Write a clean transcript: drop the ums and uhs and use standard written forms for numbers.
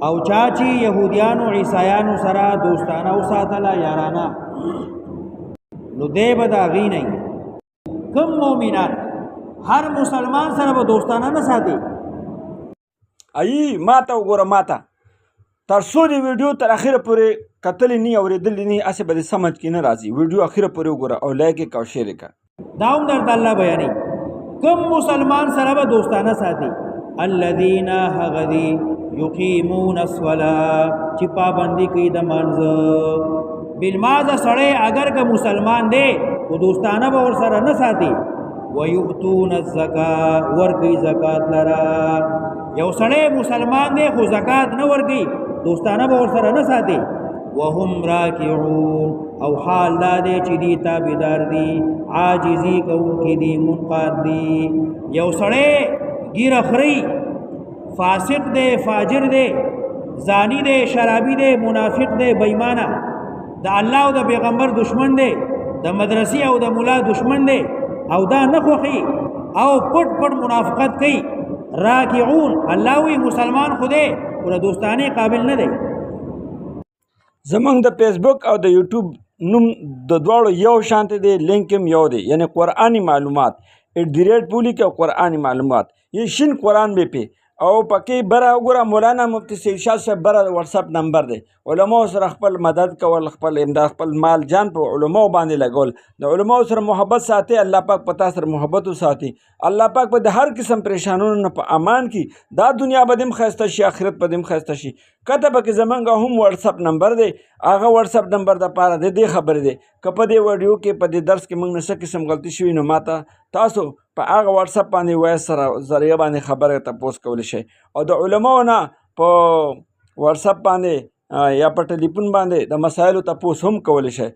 او چاچی یهودیانو عیسایانو سره دوستانه وساتله یارانه نو دی به د هغې نه کم مؤمنان هر مسلمان سره به دوستانه نه ساتي. ای ماته وګوره ماته تر څو دې ویډیو تر اخره پورې کتلې نه اورېدلې نه هسې به دې سمجھ کې نه راځي. ویډیو اخره پورې وګوره او لایک یې او شیر یې کړه. دا هم درته الله بیانوي کم مسلمان سره به دوستانه ساتي. الذین هغه دي یقیمون الصلاة چې پابندي کوي د مانځه. بالمازه سړی اگر که مسلمان دی خو دوستانه به ورسره نه ساتي. ویؤتون الزکاة ورکوي زکات لره. یو سړی مسلمان دی خو زکات نه ورکوي دوستانه به ورسره نه ساتي. وهم راکعون او حال دا دی چې دی تابعدار دي عاجزي کوونکي دي منقاد دي. یو سړی ګیره خوري فاسق دی فاجر دی زانی دی شرابي دی منافق دی بېمانه د الله او د پیغمبر دشمن دی د مدرسې او د مولا دشمن دی او دا نه خوښي او پټ پټ منافقت کوي. راکعون الله وی مسلمان خو دی خو د دوستانې قابل نه دی. زمونږ د فیسبوک او د یوټیوب نوم د دواړو یو شانته دی لینک هم یو دی یعنی قرآنی معلومات @ بولی که قرآنی معلومات یہ شین قرآن به پی او پکې بره وګوره مولانا مفتی سید شاه صاحب بره واتساپ نمبر دی. علماو سره خپل مدد کول خپل امداد خپل مال جان په علماو باندې لګول د علماو سره محبت ساتي. الله پاک پتا سره محبت وساتي. الله پاک به د هر قسم پریشانونو نه په امان کی دا دنیا به دم ښایسته شي آخرت به دم ښایسته شي. کته پکې زمونږ هم واتساپ نمبر دی هغه واتساپ نمبر دپاره د دې خبرې دی که په دې ویډیو کې په دې درس کې موږ نه څه قسم غلطي شوي نو ماته تاسو په هغه واتساپ باندې وایس سره ذریعه باندې خبره تپوس کولی شئ او د علماو نه په واتساپ باندې یا په ټلیفون باندې د مسایلو تپوس هم کولی شئ.